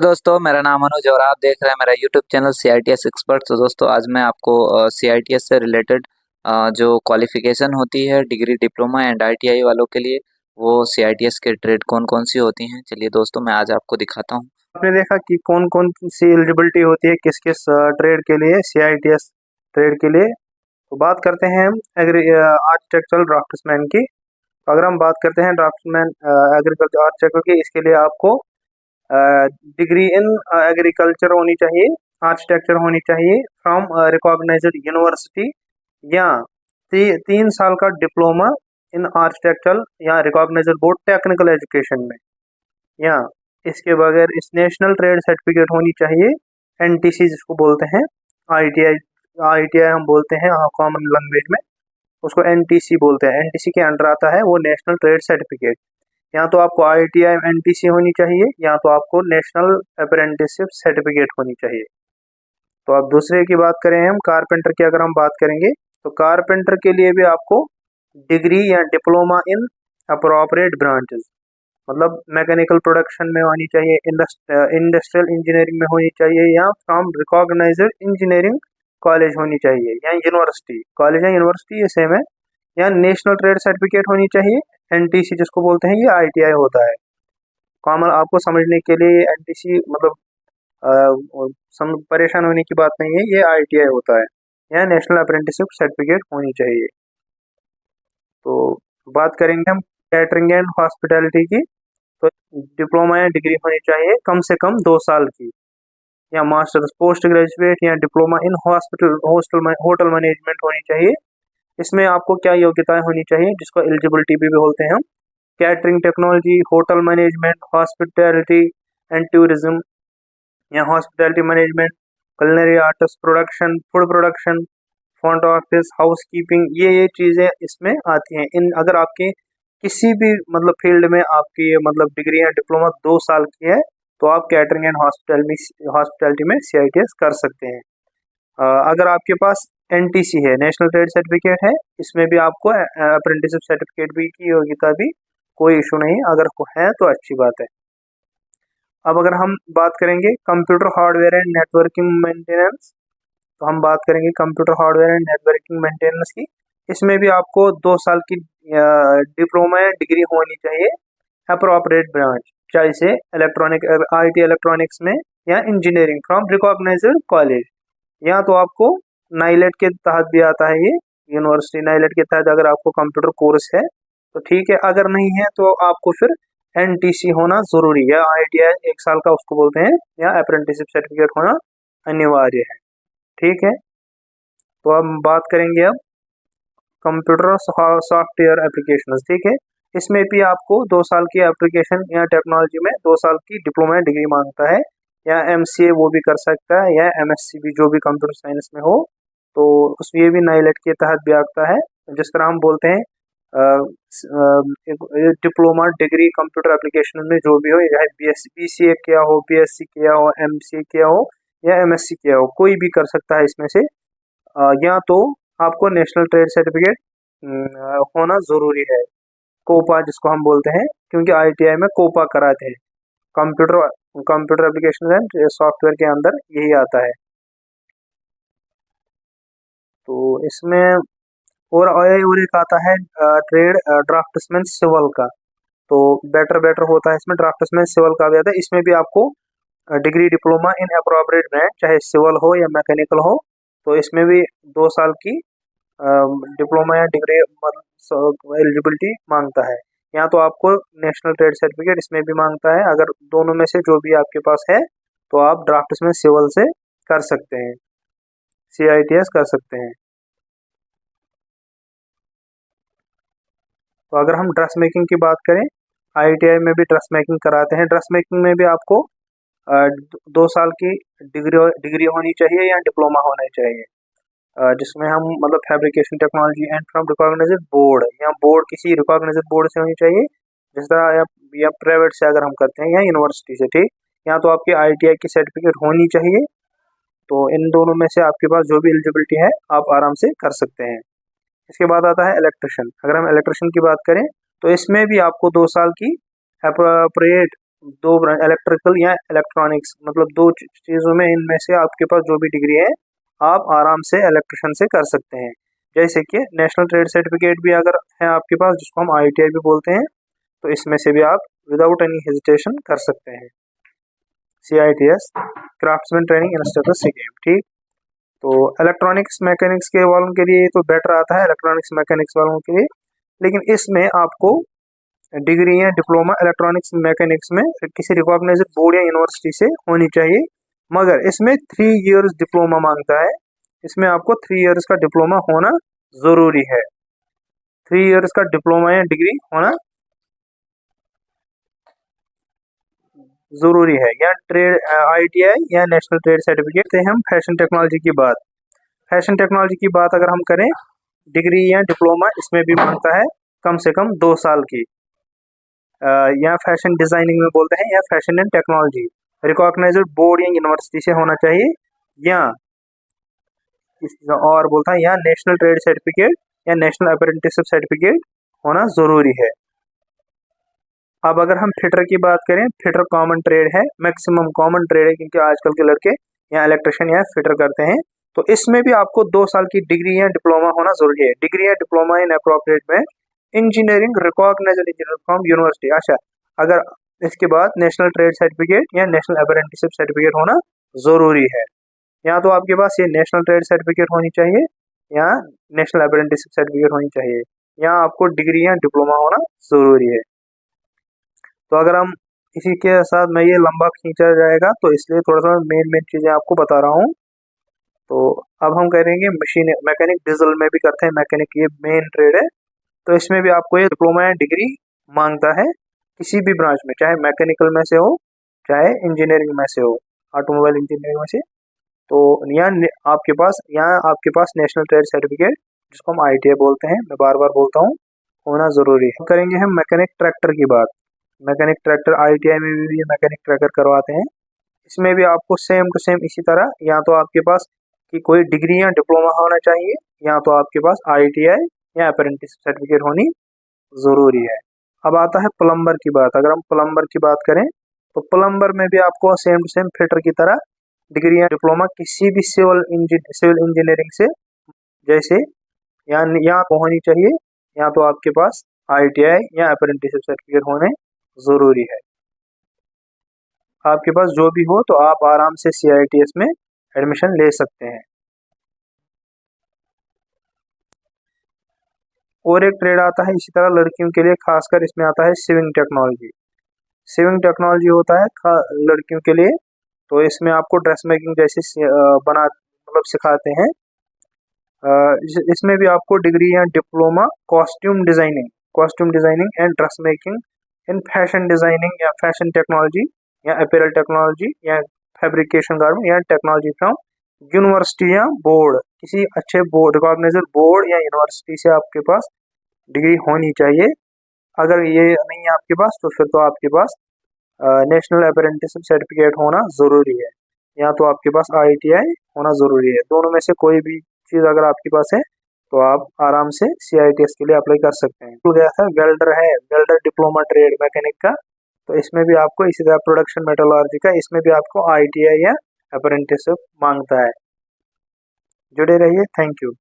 दोस्तों, मेरा नाम अनुज और आप देख रहे हैं मेरा यूट्यूब चैनल CITS एक्सपर्ट। तो दोस्तों, आज मैं आपको CITS से रिलेटेड जो क्वालिफिकेशन होती है डिग्री, डिप्लोमा एंड ITI वालों के लिए, वो CITS के ट्रेड कौन कौन सी होती हैं, चलिए दोस्तों मैं आज आपको दिखाता हूँ। आपने देखा कि कौन कौन सी एलिजिबिलिटी होती है किस किस ट्रेड के लिए, CITS ट्रेड के लिए। तो बात करते हैं हम आर्किटेक्चरल ड्राफ्ट्समैन की। तो अगर हम बात करते हैं ड्राफ्ट्समैन एग्रीकल्चर आर्किटेक्चर की, इसके लिए आपको डिग्री इन एग्रीकल्चर होनी चाहिए, आर्किटेक्चर होनी चाहिए फ्रॉम रिकॉग्नाइज्ड यूनिवर्सिटी, या 3 साल का डिप्लोमा इन आर्किटेक्चरल या रिकॉग्नाइज्ड बोर्ड टेक्निकल एजुकेशन में, या इसके बगैर इस नेशनल ट्रेड सर्टिफिकेट होनी चाहिए, NTC जिसको बोलते हैं। ITI ITI हम बोलते हैं कॉमन लैंग्वेज में, उसको NTC बोलते हैं। NTC के अंडर आता है वो नेशनल ट्रेड सर्टिफिकेट। या तो आपको ITI NTC होनी चाहिए, या तो आपको नेशनल अप्रेंटिसशिप सर्टिफिकेट होनी चाहिए। तो अब दूसरे की बात करें, हम कारपेंटर की अगर हम बात करेंगे, तो कारपेंटर के लिए भी आपको डिग्री या डिप्लोमा इन अप्रोप्रिएट ब्रांचेस, मतलब मैकेनिकल प्रोडक्शन में होनी चाहिए, इंडस्ट्रियल इंजीनियरिंग में होनी चाहिए, या फ्रॉम रिकॉग्नाइज्ड इंजीनियरिंग कॉलेज होनी चाहिए, या यूनिवर्सिटी। कॉलेज या यूनिवर्सिटी ये सेम है। या नेशनल ट्रेड सर्टिफिकेट होनी चाहिए, NTC जिसको बोलते हैं, ये ITI होता है। कॉमन आपको समझने के लिए NTC मतलब परेशान होने की बात नहीं है, ये ITI होता है। या नेशनल अप्रेंटिसशिप सर्टिफिकेट होनी चाहिए। तो बात करेंगे हम कैटरिंग एंड हॉस्पिटैलिटी की। तो डिप्लोमा या डिग्री होनी चाहिए कम से कम 2 साल की, या मास्टर्स, पोस्ट ग्रेजुएट या डिप्लोमा इन होटल मैनेजमेंट होनी चाहिए। इसमें आपको क्या योग्यताएं होनी चाहिए, जिसको एलिजिबिलिटी भी बोलते हैं हम। Catering technology, hotel management, hospitality and tourism, या hospitality management, culinary arts, production, food production, front office, housekeeping, ये चीज़ें इसमें आती हैं। इन अगर आपके किसी भी मतलब फील्ड में आपकी ये मतलब डिग्री या डिप्लोमा 2 साल की है, तो आप कैटरिंग एंड हॉस्पिटैलिटी में CITS कर सकते हैं। अगर आपके पास NTC है, नेशनल ट्रेड सर्टिफिकेट है, इसमें भी आपको अप्रेंटिसशिप सर्टिफिकेट भी की योग्यता भी कोई इशू नहीं, अगर है तो अच्छी बात है। अब अगर हम बात करेंगे computer hardware and networking maintenance, तो हम बात करेंगे computer hardware and networking maintenance की। इसमें भी आपको 2 साल की डिप्लोमा या डिग्री होनी चाहिए, अप्रोप्रिएट ब्रांच, चाहे से इलेक्ट्रॉनिक IT इलेक्ट्रॉनिक्स में, या इंजीनियरिंग फ्रॉम रिकॉग्नाइज्ड कॉलेज। या तो आपको नाइलेट के तहत भी आता है, ये यूनिवर्सिटी नाइलेट के तहत अगर आपको कंप्यूटर कोर्स है तो ठीक है, अगर नहीं है तो आपको फिर NTC होना जरूरी है। ITI 1 साल का उसको बोलते हैं, या अप्रेंटिसशिप सर्टिफिकेट होना अनिवार्य है। ठीक है। तो अब बात करेंगे अब कंप्यूटर सॉफ्टवेयर एप्लीकेशन। ठीक है, इसमें भी आपको 2 साल की एप्लीकेशन या टेक्नोलॉजी में 2 साल की डिप्लोमा या डिग्री मांगता है, या MCA वो भी कर सकता है, या MSc भी, जो भी कंप्यूटर साइंस में हो। तो उस ये भी नाइलेट के तहत भी आता है। जिस तरह हम बोलते हैं डिप्लोमा डिग्री कंप्यूटर एप्लीकेशन में जो भी हो, चाहे BCA किया हो, BSc किया हो, MCA किया हो, या MSc किया हो, कोई भी कर सकता है इसमें से। या तो आपको नेशनल ट्रेड सर्टिफिकेट होना जरूरी है, कोपा जिसको हम बोलते हैं, क्योंकि ITI में कोपा कराते हैं। Computer computer application and software के अंदर यही आता है। तो इसमें और एक आता है ट्रेड ड्राफ्ट्समैन सिविल का। तो बेटर बेटर होता है इसमें, ड्राफ्ट्समैन सिविल का भी आता है। इसमें भी आपको degree diploma in appropriate branch, चाहे सिविल हो या मैकेनिकल हो, तो इसमें भी 2 साल की डिप्लोमा या डिग्री एलिजिबिलिटी मांगता है। या तो आपको नेशनल ट्रेड सर्टिफिकेट इसमें भी मांगता है, अगर दोनों में से जो भी आपके पास है तो आप ड्राफ्ट्समैन सिविल से कर सकते हैं, CITS कर सकते हैं। तो अगर हम ड्रेस मेकिंग की बात करें, ITI में भी ड्रेस मेकिंग कराते हैं। ड्रेस मेकिंग में भी आपको 2 साल की डिग्री होनी चाहिए, या डिप्लोमा होना चाहिए, जिसमें हम मतलब fabrication technology and from recognised board, या बोर्ड किसी रिकॉग्नाइज्ड बोर्ड से होनी चाहिए, जिस तरह या प्राइवेट से अगर हम करते हैं, या यूनिवर्सिटी से। ठीक, या तो आपकी ITI की सर्टिफिकेट होनी चाहिए। तो इन दोनों में से आपके पास जो भी एलिजिबिलिटी है आप आराम से कर सकते हैं। इसके बाद आता है इलेक्ट्रिशियन। अगर हम इलेक्ट्रिशियन की बात करें, तो इसमें भी आपको 2 साल की अप्रोप्रिएट दो इलेक्ट्रिकल या इलेक्ट्रॉनिक्स, मतलब दो चीज़ों में इनमें से आपके पास जो भी डिग्री है आप आराम से इलेक्ट्रिशियन से कर सकते हैं। जैसे कि नेशनल ट्रेड सर्टिफिकेट भी अगर है आपके पास, जिसको हम ITI भी बोलते हैं, तो इसमें से भी आप विदाउट एनी हेजिटेशन कर सकते हैं। CITS craftsman training instructor scheme, ठीक। तो इलेक्ट्रॉनिक्स मैकेनिक्स के वालों के लिए तो बेटर आता है, इलेक्ट्रॉनिक्स मैकेनिक्स वालों के लिए, लेकिन इसमें आपको डिग्री या डिप्लोमा इलेक्ट्रॉनिक्स मैकेनिक्स में किसी रिकॉग्नाइज्ड बोर्ड या यूनिवर्सिटी से होनी चाहिए, मगर इसमें 3 इयर्स डिप्लोमा मांगता है। इसमें आपको 3 इयर्स का डिप्लोमा होना ज़रूरी है। 3 इयर्स का डिप्लोमा या डिग्री होना ज़रूरी है। या ट्रेड ITI या नेशनल ट्रेड सर्टिफिकेट से हम फैशन टेक्नोलॉजी की बात, फैशन टेक्नोलॉजी की बात अगर हम करें, डिग्री या डिप्लोमा इसमें भी मांगता है कम से कम 2 साल की। या फैशन डिज़ाइनिंग में बोलते हैं, या fashion and technology recognised board या यूनिवर्सिटी से होना चाहिए, या और बोलता है या नेशनल ट्रेड सर्टिफिकेट या नेशनल अप्रेंटिसशिप सर्टिफिकेट होना ज़रूरी है। अब अगर हम फिटर की बात करें, फिटर कॉमन ट्रेड है, मैक्सिमम कॉमन ट्रेड है, क्योंकि आजकल के लड़के या इलेक्ट्रिशियन या फिटर करते हैं। तो इसमें भी आपको 2 साल की डिग्री या डिप्लोमा होना जरूरी है। डिग्री या डिप्लोमा इन अप्रोप्रिएट में engineering recognised engineer from university. अच्छा, अगर इसके बाद नेशनल ट्रेड सर्टिफिकेट या नेशनल अप्रेंटिसशिप सर्टिफिकेट होना जरूरी है। या तो आपके पास ये नेशनल ट्रेड सर्टिफिकेट होनी चाहिए या नेशनल अप्रेंटिसशिप सर्टिफिकेट होनी चाहिए, या आपको डिग्री या डिप्लोमा होना जरूरी है। तो अगर हम इसी के साथ मैं ये लंबा खींचा जाएगा, तो इसलिए थोड़ा सा मेन मेन चीज़ें आपको बता रहा हूँ। तो अब हम करेंगे मशीन मैकेनिक, डीजल में भी करते हैं मैकेनिक, ये मेन ट्रेड है। तो इसमें भी आपको ये डिप्लोमा या डिग्री मांगता है किसी भी ब्रांच में, चाहे मैकेनिकल में से हो चाहे इंजीनियरिंग में से हो, ऑटोमोबाइल इंजीनियरिंग में से। तो यहाँ आपके पास नेशनल ट्रेड सर्टिफिकेट, जिसको हम ITI बोलते हैं, मैं बार बार बोलता हूँ, होना ज़रूरी है। करेंगे हम मैकेनिक ट्रैक्टर की बात। मैकेनिक ट्रैक्टर ITI में भी ये मैकेनिक ट्रैक्टर करवाते हैं। इसमें भी आपको सेम टू सेम इसी तरह, या तो आपके पास कि कोई डिग्री या डिप्लोमा होना चाहिए, या तो आपके पास ITI या अप्रेंटिस सर्टिफिकेट होनी ज़रूरी है। अब आता है प्लम्बर की बात। अगर हम प्लम्बर की बात करें, तो प्लम्बर में भी आपको सेम टू सेम फिटर की तरह डिग्री या डिप्लोमा किसी भी सिविल इंजीनियरिंग से, जैसे यहाँ को होनी चाहिए, या तो आपके पास ITI या अप्रेंटिसशिप सर्टिफिकेट होने ज़रूरी है। आपके पास जो भी हो तो आप आराम से CITS में एडमिशन ले सकते हैं। और एक ट्रेड आता है इसी तरह लड़कियों के लिए, खासकर इसमें आता है सिविंग टेक्नोलॉजी। सिविंग टेक्नोलॉजी होता है लड़कियों के लिए। तो इसमें आपको ड्रेस मेकिंग जैसे बना मतलब सिखाते हैं। इसमें भी आपको डिग्री या diploma costume designing and dress making in fashion designing या फैशन टेक्नोलॉजी या अपीयरल टेक्नोलॉजी या फैब्रिकेशन गारमेंट या टेक्नोलॉजी फ्रॉम यूनिवर्सिटी या बोर्ड, किसी अच्छे बोर्ड रिकॉग्नाइज्ड बोर्ड या यूनिवर्सिटी से आपके पास डिग्री होनी चाहिए। अगर ये नहीं है आपके पास, तो फिर तो आपके पास नेशनल अप्रेंटिसशिप सर्टिफिकेट होना ज़रूरी है, या तो आपके पास ITI होना ज़रूरी है। दोनों में से कोई भी चीज़ अगर आपके पास है तो आप आराम से CITS के लिए अप्लाई कर सकते हैं। तो गया था वेल्डर है, वेल्डर डिप्लोमा ट्रेड मैकेनिक का। तो इसमें भी आपको इसी तरह प्रोडक्शन मेटलर्जी का, इसमें भी आपको ITI या अप्रेंटिसशिप मांगता है। जुड़े रहिए, थैंक यू।